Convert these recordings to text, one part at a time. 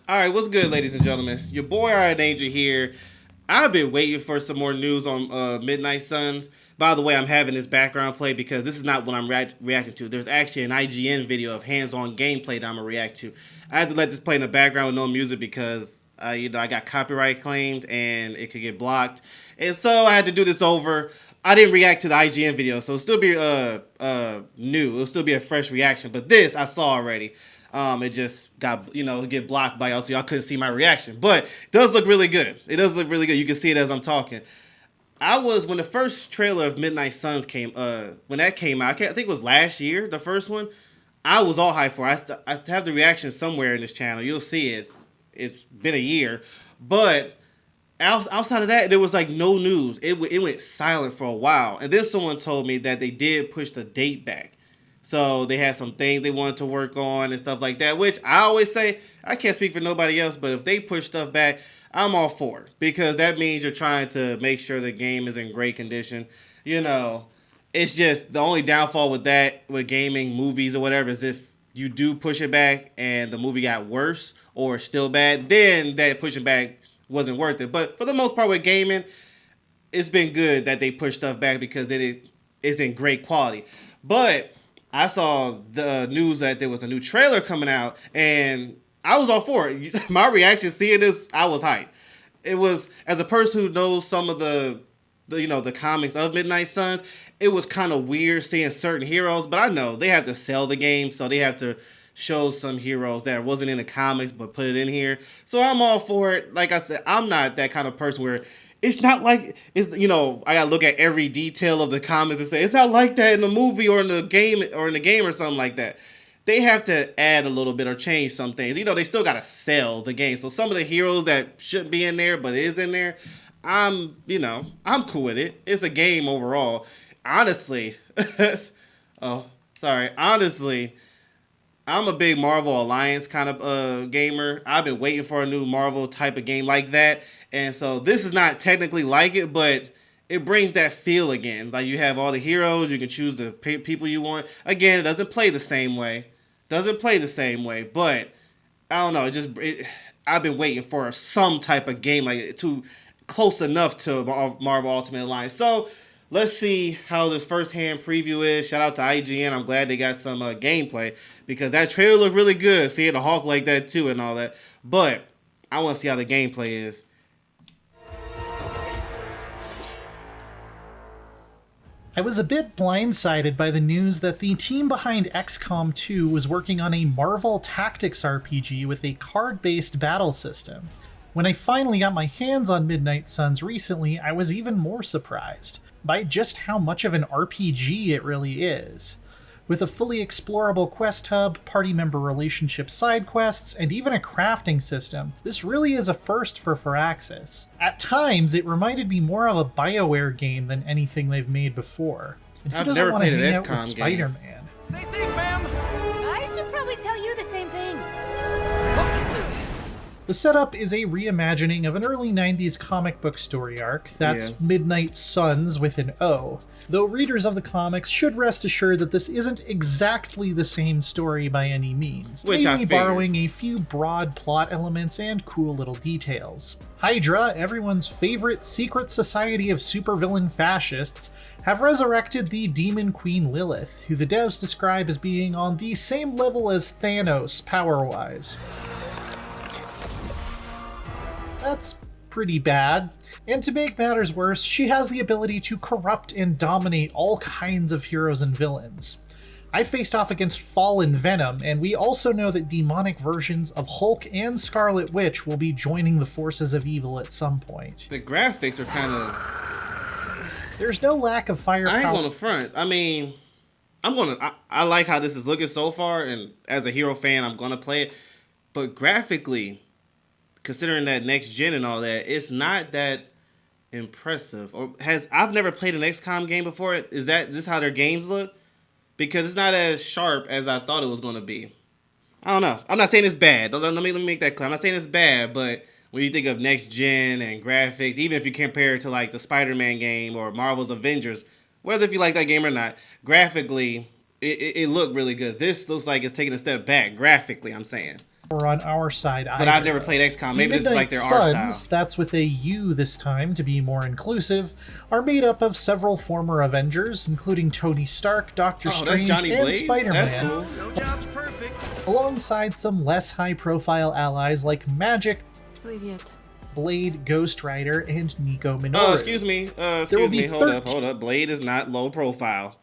All right, what's good, ladies and gentlemen? Your boy IronAngel here. I've been waiting for some more news on Midnight Suns. By the way, I'm having this background play because this is not what I'm reacting to. There's actually an IGN video of hands-on gameplay that I'm gonna react to. I had to let this play in the background with no music because I got copyright claimed and it could get blocked, and so I had to do this over. I didn't react to the IGN video, so it'll still be new. It'll still be a fresh reaction. But this I saw already. It just got get blocked by y'all, so y'all couldn't see my reaction. But it does look really good. It does look really good. You can see it as I'm talking. I was when the first trailer of Midnight Suns came. When that came out, I think it was last year. The first one, I was all hyped for. I have the reaction somewhere in this channel. You'll see it. It's been a year, but outside of that, there was like no news. It went silent for a while, and then someone told me that they did push the date back. So they had some things they wanted to work on and stuff like that, which I always say, I can't speak for nobody else, but if they push stuff back, I'm all for it. Because that means you're trying to make sure the game is in great condition. You know, it's just the only downfall with that, with gaming, movies, or whatever, is if you do push it back and the movie got worse or still bad, then that pushing back wasn't worth it. But for the most part with gaming, it's been good that they push stuff back because it is in great quality. But I saw the news that there was a new trailer coming out, and I was all for it. My reaction seeing this, I was hyped. It was, as a person who knows some of the comics of Midnight Suns, it was kind of weird seeing certain heroes, but I know they have to sell the game, so they have to show some heroes that wasn't in the comics but put it in here. So I'm all for it. Like I said, I'm not that kind of person where it's not like it's I gotta look at every detail of the comics and say it's not like that in the movie or in the game or something like that. They have to add a little bit or change some things. They still gotta sell the game. So some of the heroes that shouldn't be in there but is in there, I'm cool with it. It's a game overall. Honestly, oh sorry. Honestly, I'm a big Marvel Alliance kind of gamer. I've been waiting for a new Marvel type of game like that. And so this is not technically like it, but it brings that feel again. Like you have all the heroes, you can choose the people you want. Again, it doesn't play the same way. But I don't know. I've been waiting for some type of game like to close enough to Marvel Ultimate Alliance. So let's see how this first-hand preview is. Shout out to IGN. I'm glad they got some gameplay because that trailer looked really good. Seeing the Hulk like that too and all that. But I want to see how the gameplay is. I was a bit blindsided by the news that the team behind XCOM 2 was working on a Marvel Tactics RPG with a card-based battle system. When I finally got my hands on Midnight Suns recently, I was even more surprised by just how much of an RPG it really is. With a fully explorable quest hub, party member relationship side quests, and even a crafting system, this really is a first for Firaxis. At times, it reminded me more of a BioWare game than anything they've made before. And who I've doesn't never want to played an hang out with XCOM game. Spider-Man? Stay safe, ma'am! I should probably tell you the same thing. The setup is a reimagining of an early 90s comic book story arc, that's Midnight Suns with an O, though readers of the comics should rest assured that this isn't exactly the same story by any means, maybe borrowing a few broad plot elements and cool little details. Hydra, everyone's favorite secret society of supervillain fascists, have resurrected the Demon Queen Lilith, who the devs describe as being on the same level as Thanos power-wise. That's pretty bad. And to make matters worse, she has the ability to corrupt and dominate all kinds of heroes and villains. I faced off against Fallen Venom, and we also know that demonic versions of Hulk and Scarlet Witch will be joining the forces of evil at some point. The graphics are kind of... There's no lack of firepower. I ain't gonna front. I mean, I like how this is looking so far, and as a hero fan, I'm gonna play it. But graphically, considering that next gen and all that, it's not that impressive. I've never played an XCOM game before. Is this how their games look? Because it's not as sharp as I thought it was going to be. I don't know. I'm not saying it's bad. Let me make that clear. I'm not saying it's bad, but when you think of next gen and graphics, even if you compare it to like the Spider-Man game or Marvel's Avengers, whether if you like that game or not, graphically, it looked really good. This looks like it's taking a step back graphically, I'm saying. or on our side either. But I've never played XCOM. Maybe this is like their art Suns, style. that's with a U this time to be more inclusive, are made up of several former Avengers, including Tony Stark, Doctor That's Strange, Johnny and Blaze? Spider-Man. That's cool. No job's perfect. Alongside some less high-profile allies like Magic, Blade, Ghost Rider, and Nico Minoru. Excuse me. Hold up. Blade is not low profile.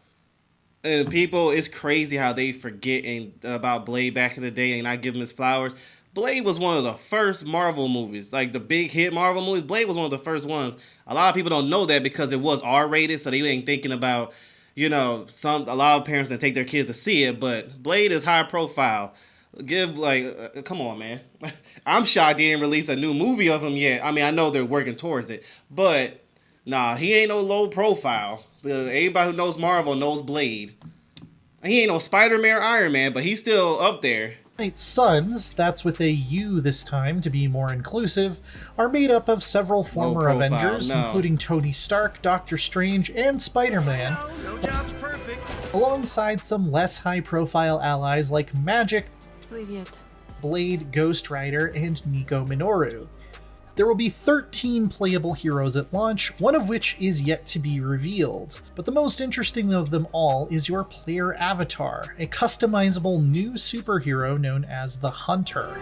And people, it's crazy how they forget about Blade back in the day and not give him his flowers. Blade was one of the first Marvel movies, like the big hit Marvel movies. Blade was one of the first ones. A lot of people don't know that because it was R-rated, so they ain't thinking about, a lot of parents that take their kids to see it. But Blade is high profile. Come on, man. I'm shocked they didn't release a new movie of him yet. I mean, I know they're working towards it, but nah, he ain't no low profile. Everybody who knows Marvel knows Blade. He ain't no Spider-Man or Iron Man, but he's still up there. Suns, that's with a U this time to be more inclusive, are made up of several former Avengers, including Tony Stark, Doctor Strange, and Spider-Man, No job's perfect. alongside some less high-profile allies like Magic, Blade, Ghost Rider, and Nico Minoru. There will be 13 playable heroes at launch, one of which is yet to be revealed. But the most interesting of them all is your player avatar, a customizable new superhero known as the Hunter.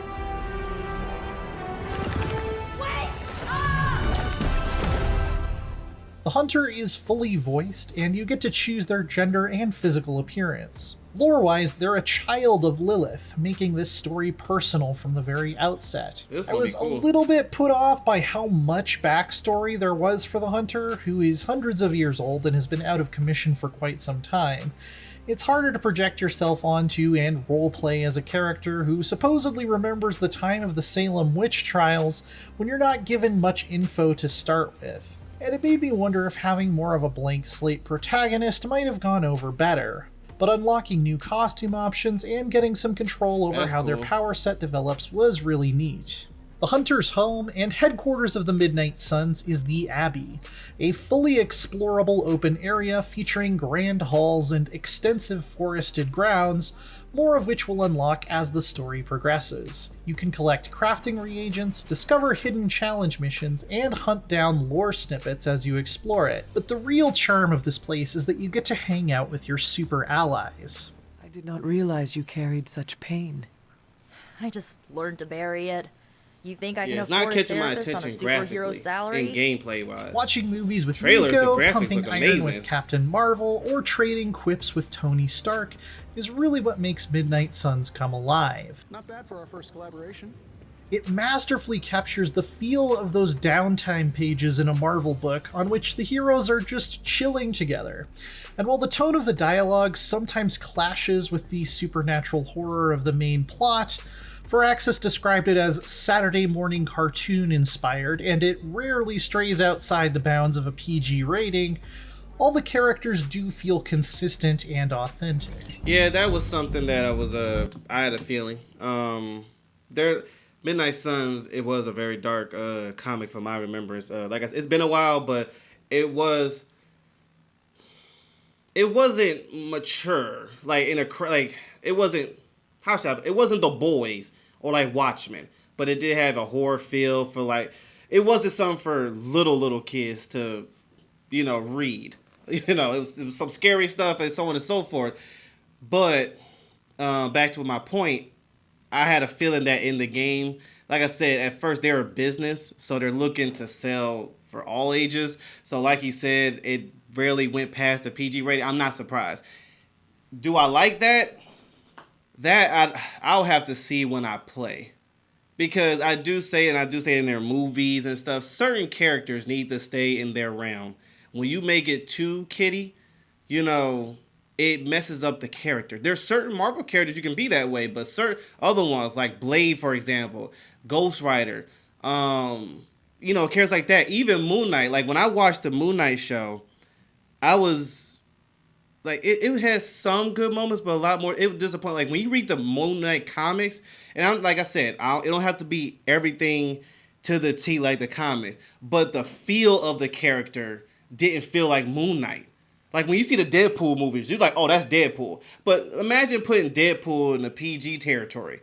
The Hunter is fully voiced, and you get to choose their gender and physical appearance. Lore-wise, they're a child of Lilith, making this story personal from the very outset. I was a little bit put off by how much backstory there was for the Hunter, who is hundreds of years old and has been out of commission for quite some time. It's harder to project yourself onto and roleplay as a character who supposedly remembers the time of the Salem witch trials when you're not given much info to start with. And it made me wonder if having more of a blank slate protagonist might have gone over better. But unlocking new costume options and getting some control over how their power set develops was really neat. The Hunter's home and headquarters of the Midnight Suns is the Abbey, a fully explorable open area featuring grand halls and extensive forested grounds, more of which will unlock as the story progresses. You can collect crafting reagents, discover hidden challenge missions, and hunt down lore snippets as you explore it. But the real charm of this place is that you get to hang out with your super allies. I did not realize you carried such pain. I just learned to bury it. You think I can it's not afford a catching my therapist on a attention superhero graphically salary? and gameplay wise. Watching movies with Trailers, Nico, the graphics pumping look iron amazing. with Captain Marvel, or trading quips with Tony Stark is really what makes Midnight Suns come alive. Not bad for our first collaboration. It masterfully captures the feel of those downtime pages in a Marvel book on which the heroes are just chilling together. And while the tone of the dialogue sometimes clashes with the supernatural horror of the main plot, Firaxis described it as Saturday morning cartoon inspired, and it rarely strays outside the bounds of a PG rating. All the characters do feel consistent and authentic. Yeah, that was something that I had a feeling. Midnight Suns, it was a very dark comic from my remembrance. Like I said, it's been a while, but it wasn't mature. It wasn't The Boys or like Watchmen, but it did have a horror feel for it wasn't something for little kids to, read. It was some scary stuff and so on and so forth. But back to my point, I had a feeling that in the game, like I said, at first they're a business, so they're looking to sell for all ages. So like he said, it rarely went past the PG rating. I'm not surprised. Do I like that? I'll have to see when I play. Because I do say in their movies and stuff, certain characters need to stay in their realm. When you make it too kiddie, it messes up the character. There's certain Marvel characters you can be that way, but certain other ones, like Blade, for example, Ghost Rider, characters like that, even Moon Knight. Like, when I watched the Moon Knight show, I was... it has some good moments, but a lot more. It was disappointing. Like, when you read the Moon Knight comics, and like I said, it don't have to be everything to the T like the comics, but the feel of the character didn't feel like Moon Knight. Like, when you see the Deadpool movies, you're like, oh, that's Deadpool. But imagine putting Deadpool in the PG territory.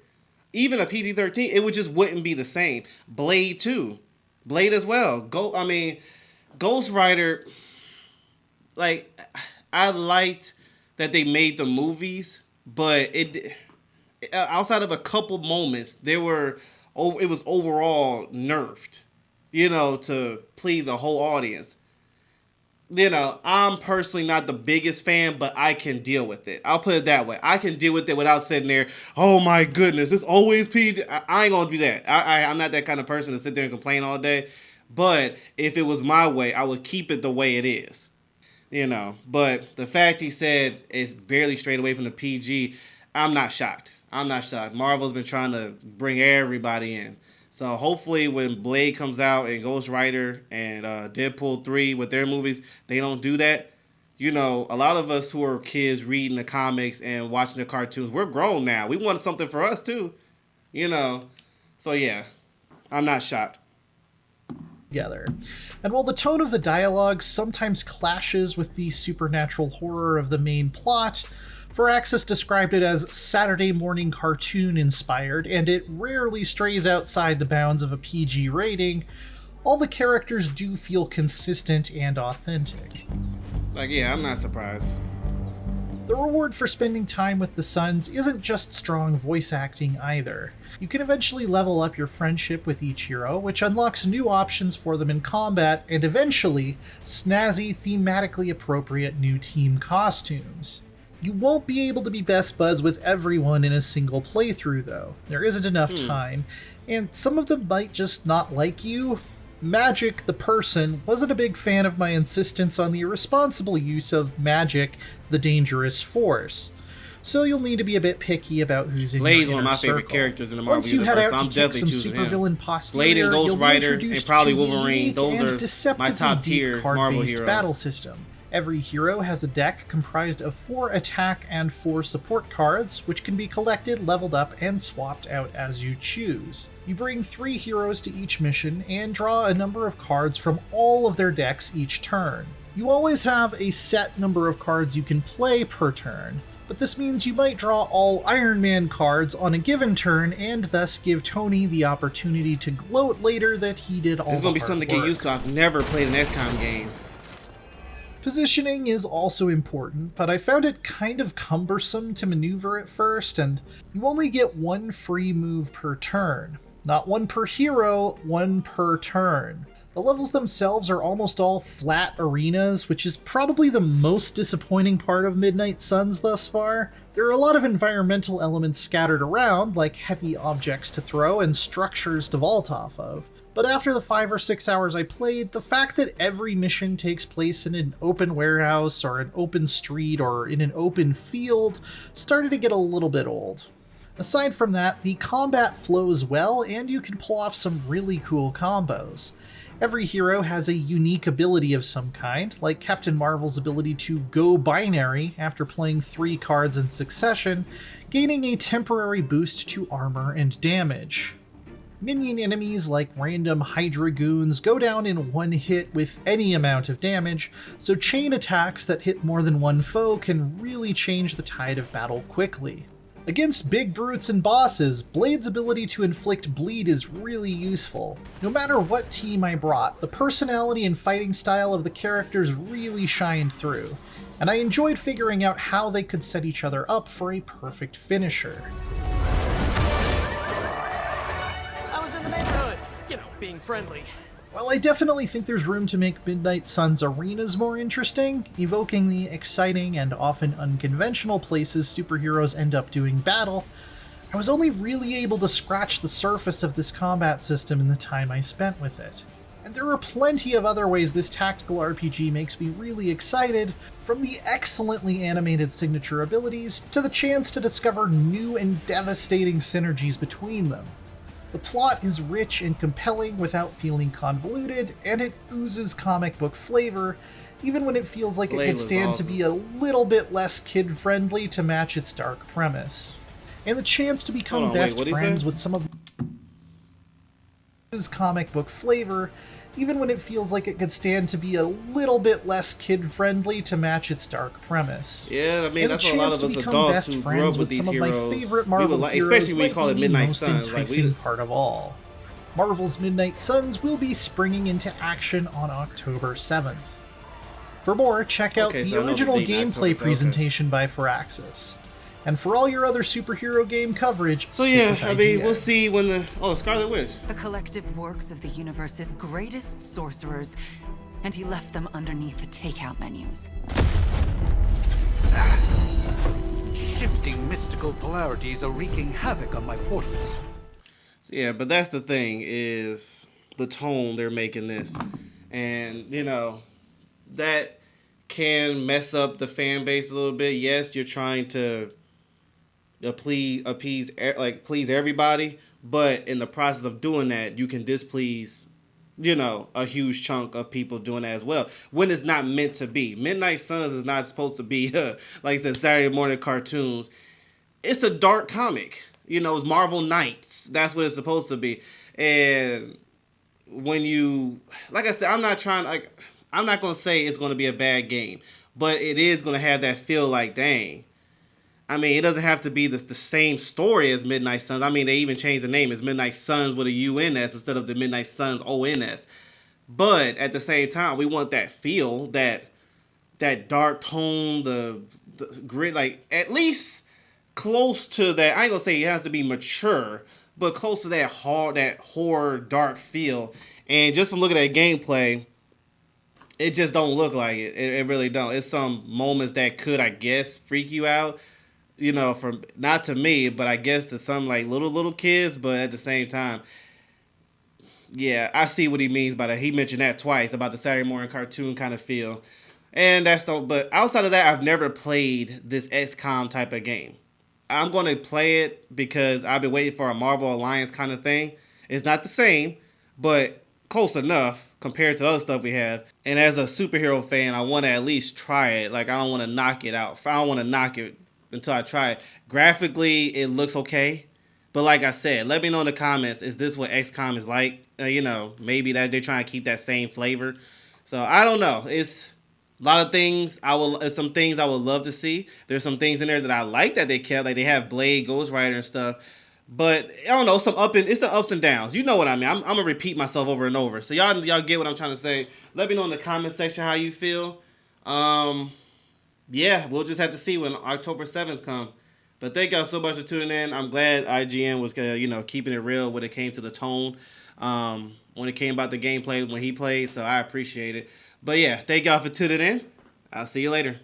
even a PG-13, it would just wouldn't be the same. Blade too, Blade as well. Ghost Rider. Like, I liked that they made the movies, but it outside of a couple moments, it was overall nerfed, to please a whole audience. I'm personally not the biggest fan, but I can deal with it. I'll put it that way. I can deal with it without sitting there, oh my goodness, it's always PG. I ain't gonna do that. I'm not that kind of person to sit there and complain all day. But if it was my way, I would keep it the way it is. But the fact he said it's barely strayed away from the PG, I'm not shocked. Marvel's been trying to bring everybody in. So hopefully when Blade comes out and Ghost Rider and Deadpool 3 with their movies, they don't do that. A lot of us who are kids reading the comics and watching the cartoons, we're grown now. We want something for us too. So yeah, I'm not shocked. Together. And while the tone of the dialogue sometimes clashes with the supernatural horror of the main plot, Firaxis described it as Saturday morning cartoon inspired, and it rarely strays outside the bounds of a PG rating, all the characters do feel consistent and authentic. I'm not surprised. The reward for spending time with the Sons isn't just strong voice acting either. You can eventually level up your friendship with each hero, which unlocks new options for them in combat, and eventually, snazzy, thematically appropriate new team costumes. You won't be able to be best buds with everyone in a single playthrough, though. There isn't enough time, and some of them might just not like you. Magic, the person, wasn't a big fan of my insistence on the irresponsible use of magic, the dangerous force. So you'll need to be a bit picky about who's in Blade's your one of my circle. favorite characters in the Marvel Once you universe. head out I'm to kick definitely some choosing him. supervillain posterior, Blade and Ghost you'll be Rider introduced and probably to the Wolverine. unique Those and are my deceptively top deep tier Marvel card-based heroes. battle system. Every hero has a deck comprised of 4 attack and 4 support cards, which can be collected, leveled up, and swapped out as you choose. You bring 3 heroes to each mission and draw a number of cards from all of their decks each turn. You always have a set number of cards you can play per turn, but this means you might draw all Iron Man cards on a given turn and thus give Tony the opportunity to gloat later that he did all the hard work. It's going to be something to get used to. I've never played an XCOM game. Positioning is also important, but I found it kind of cumbersome to maneuver at first, and you only get 1 free move per turn. Not 1 per hero, 1 per turn. The levels themselves are almost all flat arenas, which is probably the most disappointing part of Midnight Suns thus far. There are a lot of environmental elements scattered around, like heavy objects to throw and structures to vault off of. But after the 5 or 6 hours I played, the fact that every mission takes place in an open warehouse or an open street or in an open field started to get a little bit old. Aside from that, the combat flows well and you can pull off some really cool combos. Every hero has a unique ability of some kind, like Captain Marvel's ability to go binary after playing 3 cards in succession, gaining a temporary boost to armor and damage. Minion enemies like random Hydra goons go down in 1 hit with any amount of damage, so chain attacks that hit more than 1 foe can really change the tide of battle quickly. Against big brutes and bosses, Blade's ability to inflict bleed is really useful. No matter what team I brought, the personality and fighting style of the characters really shined through, and I enjoyed figuring out how they could set each other up for a perfect finisher. Being friendly. While I definitely think there's room to make Midnight Suns arenas more interesting, evoking the exciting and often unconventional places superheroes end up doing battle, I was only really able to scratch the surface of this combat system in the time I spent with it. And there are plenty of other ways this tactical RPG makes me really excited, from the excellently animated signature abilities to the chance to discover new and devastating synergies between them. The plot is rich and compelling without feeling convoluted, and it oozes comic book flavor, even when it feels like it could stand to be a little bit less kid-friendly to match its dark premise. And the chance to become best friends with some of his comic book flavor, even when it feels like it could stand to be a little bit less kid-friendly to match its dark premise. Yeah, I mean, And that's the what a lot chance of to us become adults best who grew friends up with with these some of my heroes, favorite we Marvel would like, heroes especially when you might call be it the Midnight most Suns. Like, enticing part of all. Marvel's Midnight Suns will be springing into action on October 7th. For more, check out Okay, the so I know the original date, October, gameplay so okay. presentation by Firaxis. And for all your other superhero game coverage, So stick yeah, with I mean, IGN. we'll see when the Scarlet Witch. The collective works of the universe's greatest sorcerers, and he left them underneath the takeout menus. Shifting mystical polarities are wreaking havoc on my portals. Yeah, but that's the thing is the tone they're making this, and that can mess up the fan base a little bit. Yes, you're trying to please everybody, but in the process of doing that, you can displease a huge chunk of people doing that as well when it's not meant to be. Midnight Suns is not supposed to be like I said, Saturday morning cartoons. It's a dark comic. It's Marvel Knights. That's what it's supposed to be. And when you, like I said, I'm not going to say it's going to be a bad game, but it is going to have that feel like, dang. I mean, it doesn't have to be the same story as Midnight Suns. I mean, they even changed the name. It's Midnight Suns with a UNS instead of the Midnight Suns ONS. But at the same time, we want that feel, that dark tone, the grit, like at least close to that. I ain't gonna say it has to be mature, but close to that horror dark feel. And just from looking at gameplay, it just don't look like it. It really don't. It's some moments that could, I guess, freak you out. From not to me, but I guess to some like little kids. But at the same time, yeah, I see what he means by that. He mentioned that twice about the Saturday morning cartoon kind of feel, and that's the. But outside of that, I've never played this XCOM type of game. I'm gonna play it because I've been waiting for a Marvel Alliance kind of thing. It's not the same, but close enough compared to the other stuff we have. And as a superhero fan, I want to at least try it. Like I don't want to knock it out. I don't want to knock it until I try it. Graphically, it looks okay. But like I said, let me know in the comments, is this what XCOM is like? Maybe that they're trying to keep that same flavor. So I don't know. It's a lot of things some things I would love to see. There's some things in there that I like that they kept. Like they have Blade, Ghost Rider and stuff. But I don't know, it's the ups and downs. You know what I mean? I'm gonna repeat myself over and over. So y'all get what I'm trying to say. Let me know in the comment section how you feel. Yeah, we'll just have to see when October 7th comes. But thank y'all so much for tuning in. I'm glad IGN was keeping it real when it came to the tone. When it came about the gameplay when he played, so I appreciate it. But yeah, thank y'all for tuning in. I'll see you later.